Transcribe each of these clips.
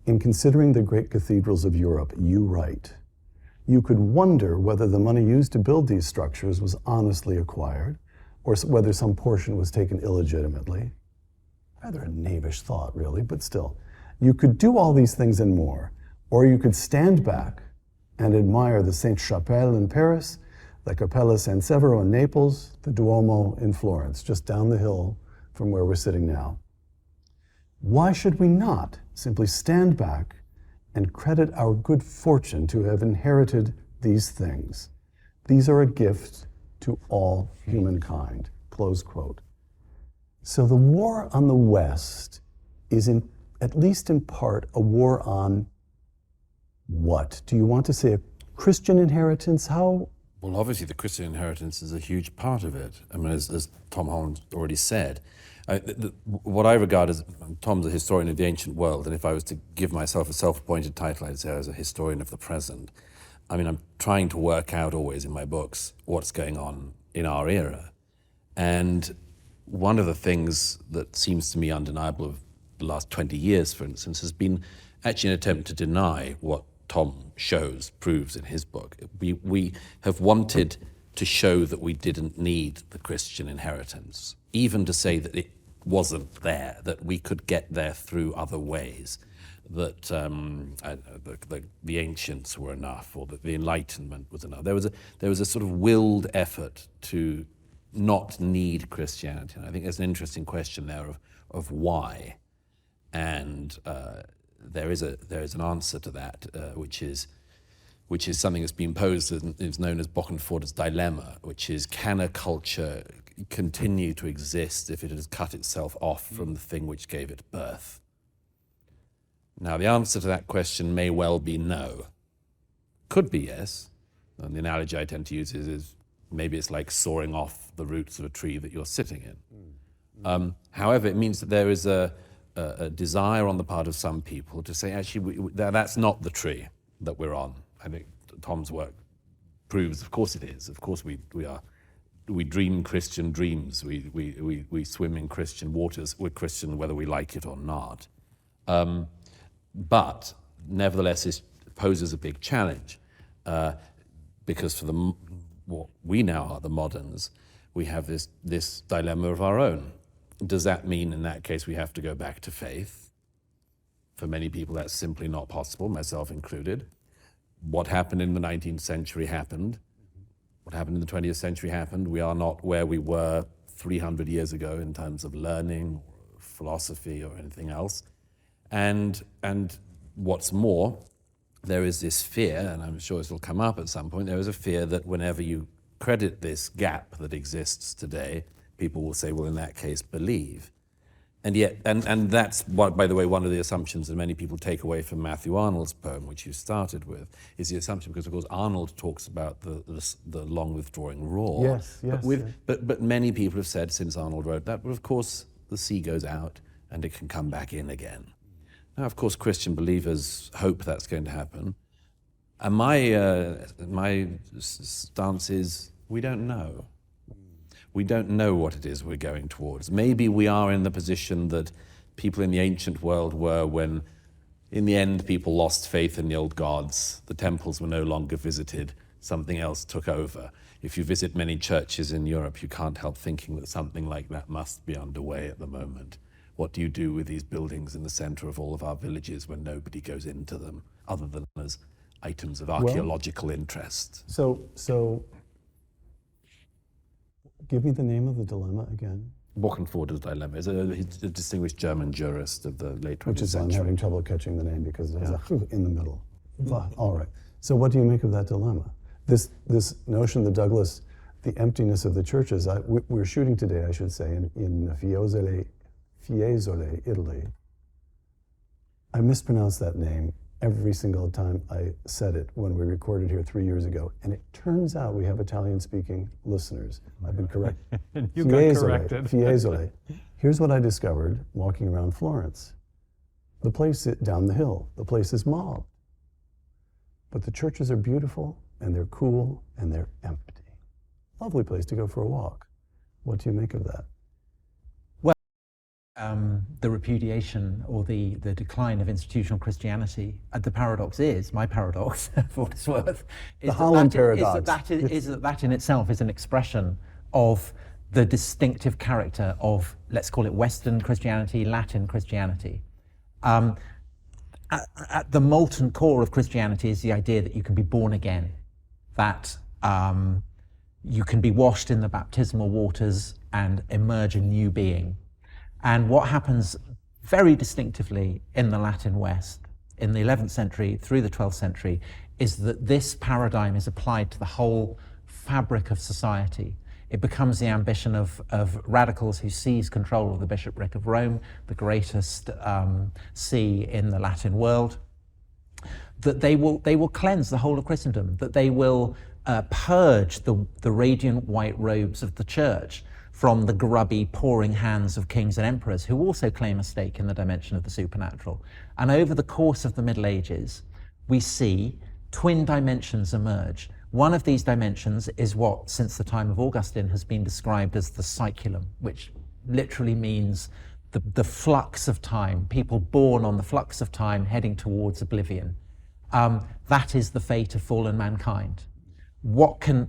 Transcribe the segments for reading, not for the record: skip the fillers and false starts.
In considering the great cathedrals of Europe, you write, you could wonder whether the money used to build these structures was honestly acquired, or whether some portion was taken illegitimately. Rather a knavish thought, really, but still. You could do all these things and more, or you could stand back and admire the Sainte-Chapelle in Paris, the Cappella San Severo in Naples, the Duomo in Florence, just down the hill from where we're sitting now. Why should we not simply stand back and credit our good fortune to have inherited these things? These are a gift to all humankind, close quote. So the war on the West is, at least in part, a war on what? Do you want to say a Christian inheritance? How? Well, obviously the Christian inheritance is a huge part of it. I mean, as Tom Holland already said, what I regard as, Tom's a historian of the ancient world, and if I was to give myself a self-appointed title, I'd say I was a historian of the present. I mean, I'm trying to work out always in my books what's going on in our era. And one of the things that seems to me undeniable of the last 20 years, for instance, has been actually an attempt to deny what Tom proves in his book. We have wanted to show that we didn't need the Christian inheritance, even to say that it wasn't there, that we could get there through other ways, that the ancients were enough, or that the Enlightenment was enough. There was a sort of willed effort to not need Christianity. And I think there's an interesting question there of why, and there is an answer to that, which is something that's been posed and is known as Bokenforder's dilemma, which is, can a culture continue to exist if it has cut itself off from the thing which gave it birth? Now, the answer to that question may well be no. Could be yes. And the analogy I tend to use is maybe it's like soaring off the roots of a tree that you're sitting in. However, it means that there is a desire on the part of some people to say, actually, that's not the tree that we're on. I think Tom's work proves, of course it is. Of course we dream Christian dreams. We swim in Christian waters. We're Christian whether we like it or not. But nevertheless, it poses a big challenge because for what we now are, the moderns, we have this dilemma of our own. Does that mean in that case we have to go back to faith? For many people that's simply not possible, myself included. What happened in the 19th century happened. What happened in the 20th century happened. We are not where we were 300 years ago in terms of learning, or philosophy, or anything else. And what's more, there is this fear, and I'm sure this will come up at some point, there is a fear that whenever you credit this gap that exists today, people will say, well, in that case, believe. And yet, and that's, by the way, one of the assumptions that many people take away from Matthew Arnold's poem, which you started with, is the assumption, because of course Arnold talks about the long withdrawing roar. Yes, yes. But many people have said since Arnold wrote that, but of course the sea goes out and it can come back in again. Now, of course, Christian believers hope that's going to happen. And my stance is, we don't know. We don't know what it is we're going towards. Maybe we are in the position that people in the ancient world were when, in the end, people lost faith in the old gods. The temples were no longer visited. Something else took over. If you visit many churches in Europe, you can't help thinking that something like that must be underway at the moment. What do you do with these buildings in the center of all of our villages when nobody goes into them, other than as items of archaeological interest? So give me the name of the dilemma again. Bokenforder's dilemma. He's a distinguished German jurist of the late 20th century. Which is, I'm having trouble catching the name because there's a in the middle. All right. So what do you make of that dilemma? This notion that Douglas, the emptiness of the churches, we're shooting today, I should say, in Fiesole, Italy. I mispronounced that name every single time I said it when we recorded here 3 years ago. And it turns out we have Italian-speaking listeners. I've been corrected. You got corrected. Fiesole. Here's what I discovered walking around Florence. The place down the hill, the place is mobbed. But the churches are beautiful, and they're cool, and they're empty. Lovely place to go for a walk. What do you make of that? the repudiation or the decline of institutional Christianity. The paradox is, my paradox, for what it's worth, is the Holland paradox. That in itself is an expression of the distinctive character of, let's call it Western Christianity, Latin Christianity. At the molten core of Christianity is the idea that you can be born again, that you can be washed in the baptismal waters and emerge a new being. And what happens very distinctively in the Latin West, in the 11th century through the 12th century, is that this paradigm is applied to the whole fabric of society. It becomes the ambition of radicals who seize control of the bishopric of Rome, the greatest see in the Latin world, that they will cleanse the whole of Christendom, that they will purge the radiant white robes of the church from the grubby, pouring hands of kings and emperors who also claim a stake in the dimension of the supernatural. And over the course of the Middle Ages, we see twin dimensions emerge. One of these dimensions is what, since the time of Augustine, has been described as the cyculum, which literally means the flux of time, people born on the flux of time heading towards oblivion. That is the fate of fallen mankind.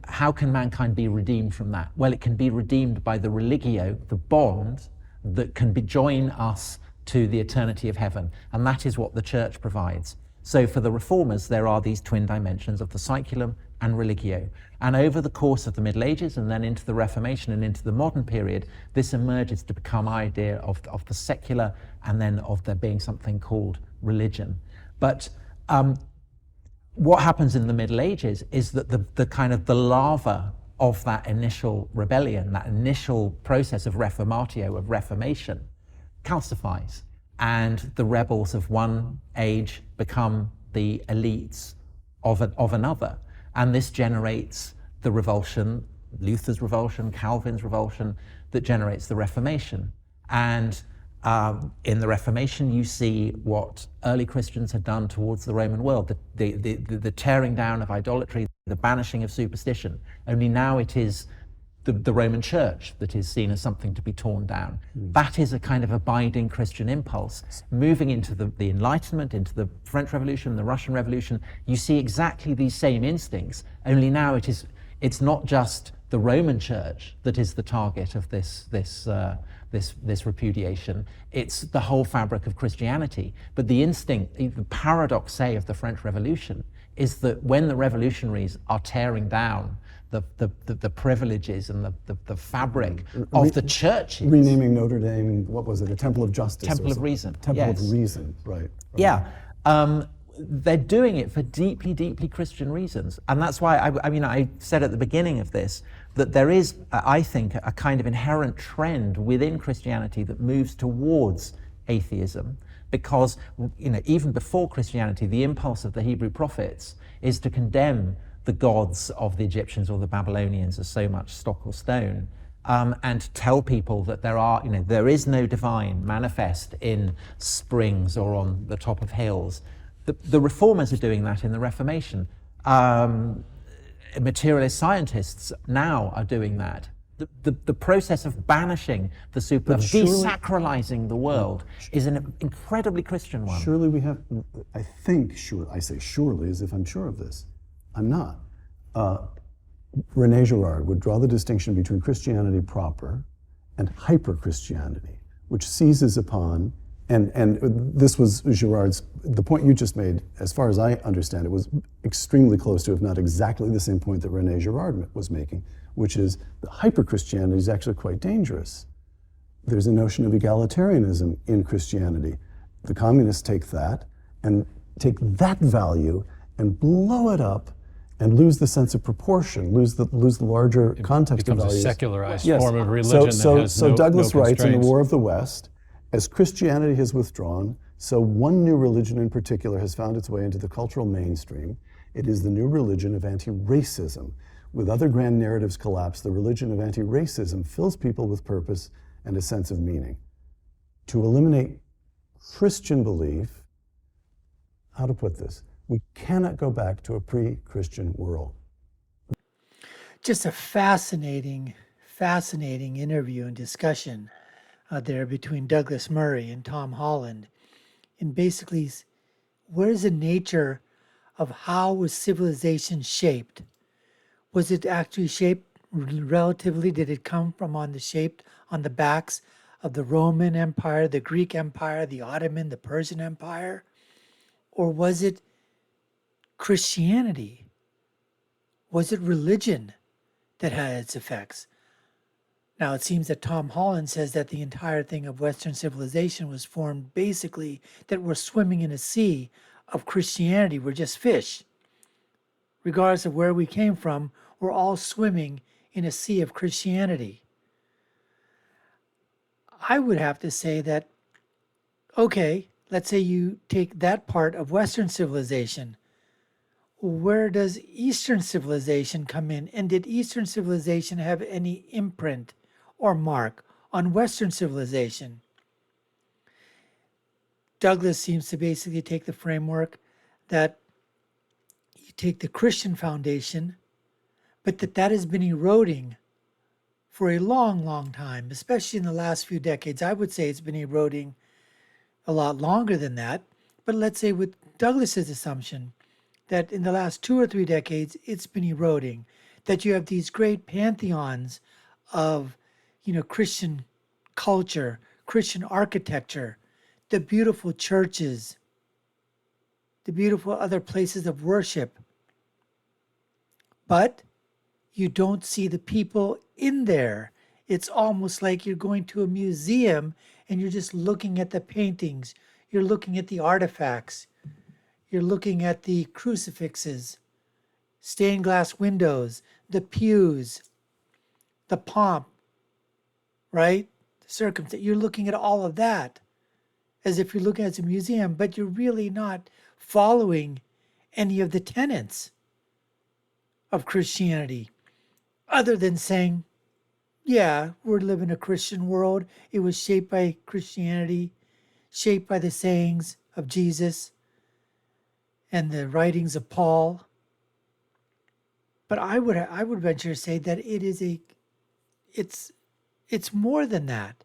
How can mankind be redeemed from that? Well, it can be redeemed by the religio, the bond that can join us to the eternity of heaven. And that is what the church provides. So for the reformers, there are these twin dimensions of the cyculum and religio. And over the course of the Middle Ages and then into the Reformation and into the modern period, this emerges to become idea of the secular and then of there being something called religion. But what happens in the Middle Ages is that the kind of the larva of that initial rebellion, that initial process of reformatio, of reformation, calcifies. And the rebels of one age become the elites of another. And this generates the revulsion, Luther's revulsion, Calvin's revulsion, that generates the Reformation. And in the Reformation, you see what early Christians had done towards the Roman world, the tearing down of idolatry, the banishing of superstition. Only now it is the Roman Church that is seen as something to be torn down. That is a kind of abiding Christian impulse. Moving into the Enlightenment, into the French Revolution, the Russian Revolution, you see exactly these same instincts, only now it's not just the Roman Church that is the target of this repudiation. It's the whole fabric of Christianity. But the instinct, the paradox, say, of the French Revolution is that when the revolutionaries are tearing down the privileges and the fabric of the churches. Renaming Notre Dame, what was it, a Temple of Justice? Temple of Reason. Temple of Reason, right. Yeah. They're doing it for deeply, deeply Christian reasons. And that's why, I said at the beginning of this, that there is, I think, a kind of inherent trend within Christianity that moves towards atheism, because, even before Christianity, the impulse of the Hebrew prophets is to condemn the gods of the Egyptians or the Babylonians as so much stock or stone, and to tell people that there is no divine manifest in springs or on the top of hills. The reformers are doing that in the Reformation. Materialist scientists now are doing that. The process of banishing the super, of desacralizing the world, is an incredibly Christian one. Surely we have, I say surely as if I'm sure of this. I'm not. René Girard would draw the distinction between Christianity proper and hyper-Christianity, which seizes upon, and this was Girard's, the point you just made, as far as I understand it, was extremely close to, if not exactly the same point that René Girard was making, which is that hyper-Christianity is actually quite dangerous. There's a notion of egalitarianism in Christianity. The communists take that value and blow it up and lose the sense of proportion, lose the larger context of values. It becomes a secularized form of religion that has so Douglas no writes in The constraints. War of the West, as Christianity has withdrawn, so one new religion in particular has found its way into the cultural mainstream. It is the new religion of anti-racism. With other grand narratives collapsed, the religion of anti-racism fills people with purpose and a sense of meaning. To eliminate Christian belief, how to put this? We cannot go back to a pre-Christian world. Just a fascinating interview and discussion. there between Douglas Murray and Tom Holland. And basically, where is the nature of how was civilization shaped? Was it actually shaped relatively? Did it come from on the backs of the Roman Empire, the Greek Empire, the Ottoman, the Persian Empire? Or was it Christianity? Was it religion that had its effects? Now, it seems that Tom Holland says that the entire thing of Western civilization was formed basically that we're swimming in a sea of Christianity. We're just fish. Regardless of where we came from, we're all swimming in a sea of Christianity. I would have to say that, okay, let's say you take that part of Western civilization. Where does Eastern civilization come in? And did Eastern civilization have any imprint or mark on Western civilization? Douglas seems to basically take the framework that you take the Christian foundation, but that has been eroding for a long, long time, especially in the last few decades. I would say it's been eroding a lot longer than that. But let's say with Douglas's assumption that in the last 2 or 3 decades, it's been eroding, that you have these great pantheons of, Christian culture, Christian architecture, the beautiful churches, the beautiful other places of worship. But you don't see the people in there. It's almost like you're going to a museum and you're just looking at the paintings. You're looking at the artifacts. You're looking at the crucifixes, stained glass windows, the pews, the pomp, right? The circumstance. You're looking at all of that as if you're looking at a museum, but you're really not following any of the tenets of Christianity, other than saying, yeah, we're living a Christian world. It was shaped by Christianity, shaped by the sayings of Jesus and the writings of Paul. But I would venture to say that it's more than that.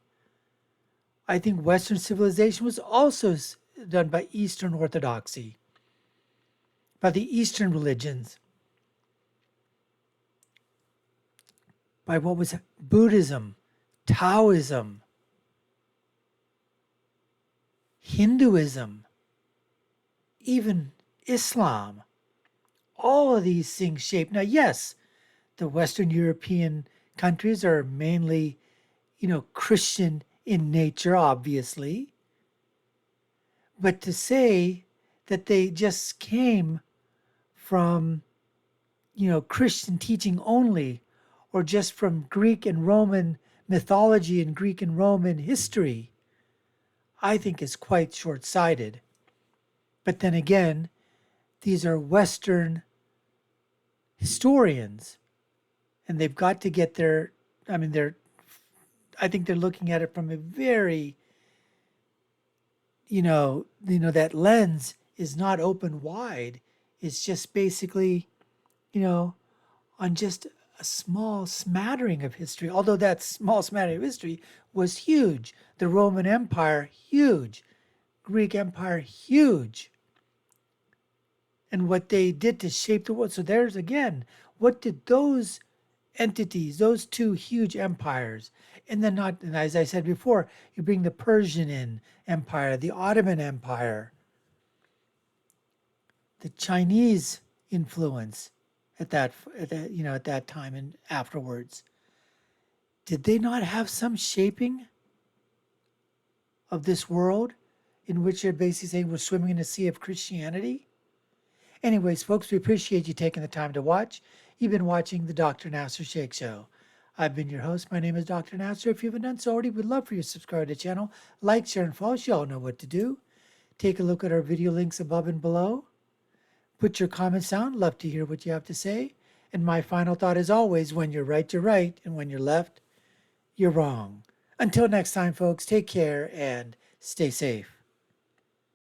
I think Western civilization was also done by Eastern Orthodoxy, by the Eastern religions, by what was Buddhism, Taoism, Hinduism, even Islam. All of these things shape. Now, yes, the Western European countries are mainly, Christian in nature, obviously. But to say that they just came from, Christian teaching only, or just from Greek and Roman mythology and Greek and Roman history, I think is quite short-sighted. But then again, these are Western historians, and they've got to get I think they're looking at it from a very, that lens is not open wide. It's just basically, on just a small smattering of history, although that small smattering of history was huge. The Roman Empire, huge. Greek Empire, huge. And what they did to shape the world. So there's again, what did those entities, those two huge empires, and as I said before, you bring the Persian Empire, the Ottoman Empire, the Chinese influence at that time and afterwards. Did they not have some shaping of this world in which they're basically saying we're swimming in a sea of Christianity? Anyways, folks, we appreciate you taking the time to watch. You've been watching the Dr. Nasir Shaikh Show. I've been your host. My name is Dr. Nasir. If you haven't done so already, we'd love for you to subscribe to the channel. Like, share, and follow. You all know what to do. Take a look at our video links above and below. Put your comments down. Love to hear what you have to say. And my final thought is always, when you're right, you're right. And when you're left, you're wrong. Until next time, folks, take care and stay safe.